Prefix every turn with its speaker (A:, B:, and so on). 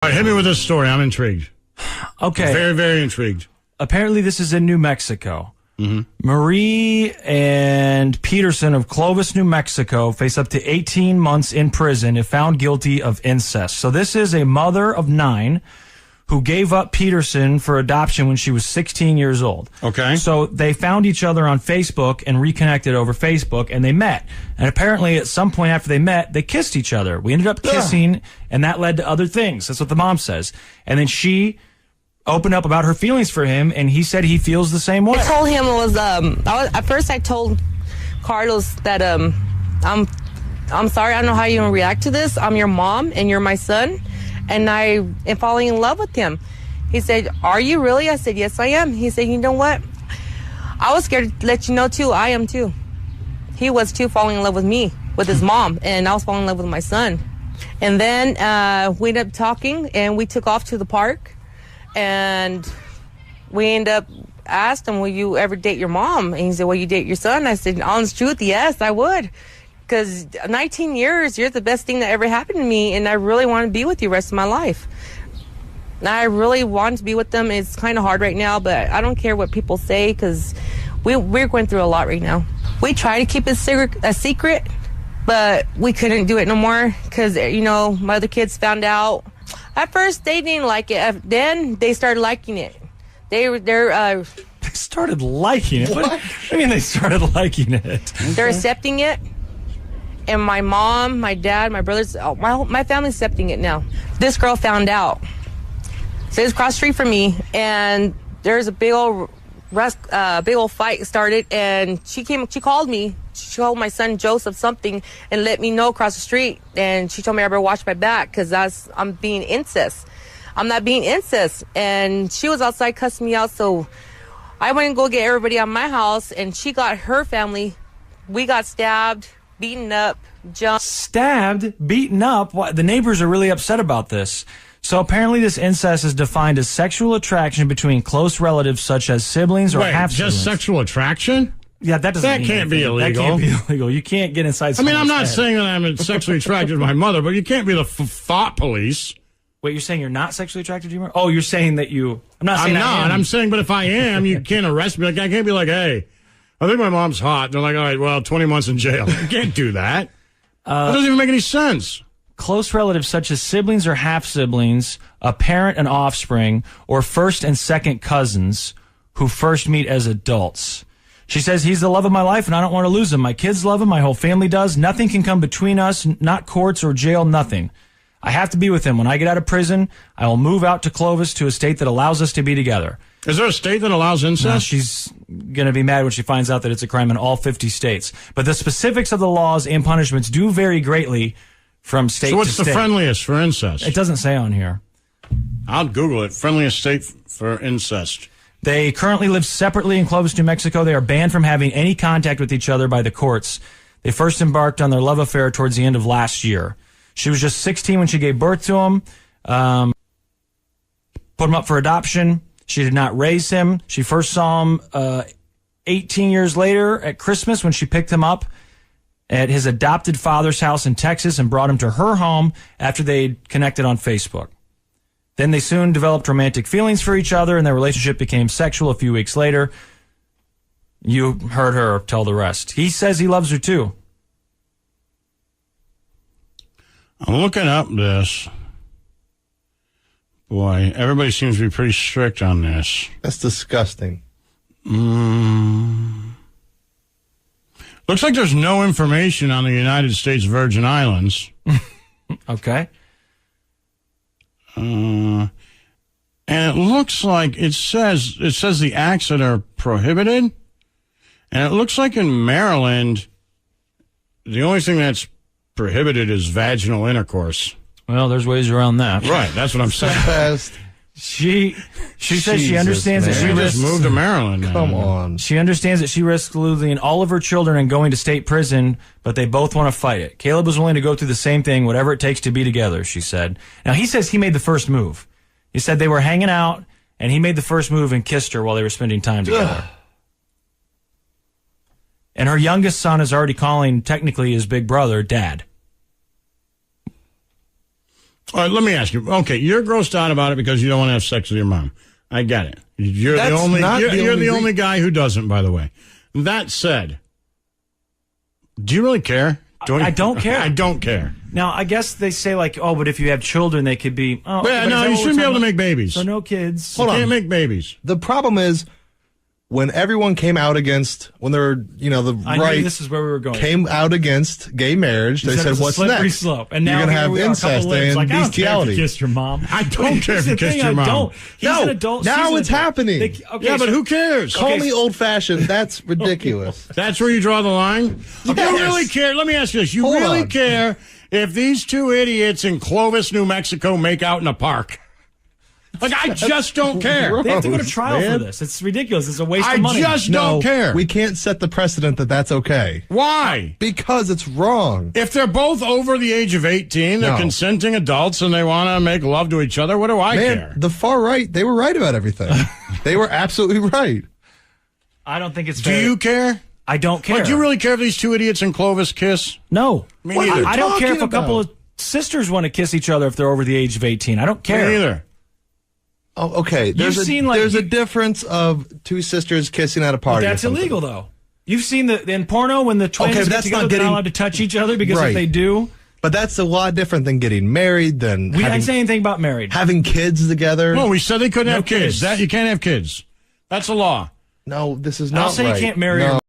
A: All right, hit me with this story. I'm intrigued.
B: Okay.
A: Very, very intrigued.
B: Apparently, this is in New Mexico.
A: Mm-hmm.
B: Marie and Peterson of Clovis, New Mexico, face up to 18 months in prison if found guilty of incest. So this is a mother of 9 who gave up Peterson for adoption when she was 16 years old.
A: Okay.
B: So they found each other on Facebook and reconnected over Facebook, and they met. And apparently at some point after they met, they kissed each other. We ended up kissing, and that led to other things. That's what the mom says. And then she opened up about her feelings for him, and he said he feels the same way.
C: I told him at first I told Carlos that I'm sorry, I don't know how you're gonna react to this. I'm your mom and you're my son, and I am falling in love with him. He said, "Are you really?" I said, "Yes, I am." He said, "You know what? I was scared to let you know too. I am too." He was too, falling in love with me, with his mom, and I was falling in love with my son. And then we ended up talking, and we took off to the park. And we end up asked him, "Will you ever date your mom?" And he said, "Will you date your son?" I said, "Honest truth, yes, I would. Because 19 years, you're the best thing that ever happened to me, and I really want to be with you the rest of my life." And I really want to be with them. It's kind of hard right now, but I don't care what people say, because we're going through a lot right now. We try to keep it a secret, but we couldn't do it no more, because, you know, my other kids found out. At first, they didn't like it. Then they started liking it. They
B: started liking it? What? I mean, they started liking it.
C: They're accepting it. And my mom, my dad, my brothers, my family's accepting it now. This girl found out. So it's across the street from me, and there's a big old fight started, and she called me. She told my son Joseph something and let me know across the street, and she told me I better watch my back, because I'm being incest. I'm not being incest. And she was outside cussing me out, so I went and go get everybody out of my house, and she got her family. We got stabbed, beaten up, jumped.
B: Stabbed, beaten up? What? The neighbors are really upset about this. So apparently this incest is defined as sexual attraction between close relatives such as siblings or half-siblings.
A: Just sexual attraction?
B: Yeah, that
A: can't be illegal.
B: That can't be illegal. You can't get inside someone's
A: I'm not
B: head.
A: saying that I'm sexually attracted to my mother, but you can't be the thought police.
B: Wait, you're saying you're not sexually attracted to your mother? Oh, you're saying that you...
A: I'm saying, but if I am, you can't arrest me. Like, I can't be like, "Hey, I think my mom's hot." And they're like, "All right, well, 20 months in jail." You can't do that. That doesn't even make any sense.
B: Close relatives such as siblings or half-siblings, a parent and offspring, or first and second cousins who first meet as adults. She says, "He's the love of my life, and I don't want to lose him. My kids love him. My whole family does. Nothing can come between us, not courts or jail, nothing. I have to be with him. When I get out of prison, I will move out to Clovis to a state that allows us to be together."
A: Is there a state that allows incest?
B: No, she's going to be mad when she finds out that it's a crime in all 50 states. But the specifics of the laws and punishments do vary greatly from state to state.
A: So what's the friendliest for incest?
B: It doesn't say on here.
A: I'll Google it. Friendliest state for incest.
B: They currently live separately in Clovis, New Mexico. They are banned from having any contact with each other by the courts. They first embarked on their love affair towards the end of last year. She was just 16 when she gave birth to him. Put him up for adoption. She did not raise him. She first saw him 18 years later at Christmas when she picked him up at his adopted father's house in Texas and brought him to her home after they connected on Facebook. Then they soon developed romantic feelings for each other, and their relationship became sexual a few weeks later. You heard her tell the rest. He says he loves her too.
A: I'm looking up this. Boy, everybody seems to be pretty strict on this.
D: That's disgusting.
A: Looks like there's no information on the United States Virgin Islands.
B: Okay.
A: And it looks like it says the acts that are prohibited. And it looks like in Maryland, the only thing that's prohibited is vaginal intercourse.
B: Well, there's ways around that.
A: Right, that's what I'm saying.
B: She says she understands that she
A: just moved to Maryland.
D: Come on.
B: She understands that she risks losing all of her children and going to state prison, but they both want to fight it. Caleb was willing to go through the same thing, whatever it takes to be together, she said. Now, he says he made the first move. He said they were hanging out, and he made the first move and kissed her while they were spending time together. And her youngest son is already calling, technically, his big brother, Dad.
A: All right, let me ask you. Okay, you're grossed out about it because you don't want to have sex with your mom. I get it. You're
D: That's
A: the only.
D: not
A: You're
D: the
A: the
D: only
A: only guy who doesn't. By the way, that said, do you really care?
B: I don't care.
A: I don't care.
B: Now, I guess they say, like, oh, but if you have children, they could be... Oh,
A: Yeah,
B: but
A: no, you shouldn't be able to make babies.
B: So no kids.
A: You can't make babies.
D: The problem is when everyone came out against, when there were, the
B: I knew
D: right
B: this is where we were going.
D: came out against gay marriage, they said,
B: it's a
D: what's
B: slippery
D: next?
B: slope. And now
D: you're going to
B: here
D: have
B: we are, a couple
D: incest
B: lips,
D: and
B: like, I don't care if
D: bestiality.
B: you kissed your mom.
A: I don't care if you
B: Here's the
A: kissed
B: thing,
A: your
B: I
A: mom.
B: don't. He's
D: No,
B: an adult.
D: now
B: she's an
D: it's
B: adult.
D: happening.
B: Okay,
A: Yeah, but
B: so-
A: who cares?
D: Call me old-fashioned. That's ridiculous.
A: That's where you draw the line? You really care? Let me ask you this. You
D: Hold
A: really
D: on.
A: care if these two idiots in Clovis, New Mexico make out in a park? Like, I just don't care.
B: They have to go to trial
D: man.
B: for this. It's ridiculous. It's a waste
A: I
B: of money.
A: just
D: No,
A: don't care.
D: we can't set the precedent that that's okay.
A: Why?
D: Because it's wrong.
A: If they're both over the age of 18, they're
D: No.
A: consenting adults, and they want to make love to each other, what do I
D: Man,
A: care?
D: the far right, they were right about everything. They were absolutely right.
B: I don't think it's
A: Do
B: fair.
A: you care?
B: I don't care.
A: Like, do you really care if these two idiots in Clovis kiss?
B: No.
A: Me neither.
B: I don't care if a
D: talking
B: couple
D: about?
B: of sisters want to kiss each other if they're over the age of 18. I don't care.
A: Me neither.
D: Oh, okay. There's a difference of two sisters kissing at a party.
B: That's
D: or something.
B: illegal, though. You've seen in porno when the twins
D: Okay, but
B: get
D: that's
B: together,
D: not
B: they're
D: getting-
B: not allowed to touch each other because if
D: Right.
B: they do,
D: But that's a lot different than getting married, than
B: we didn't
D: having,
B: say anything about married.
D: having kids together.
A: No, we said they couldn't
B: No
A: have kids.
B: kids.
A: That you can't have kids. That's a law.
D: No, this is
B: I'll
D: not
B: say
D: right.
B: you can't marry your
D: No.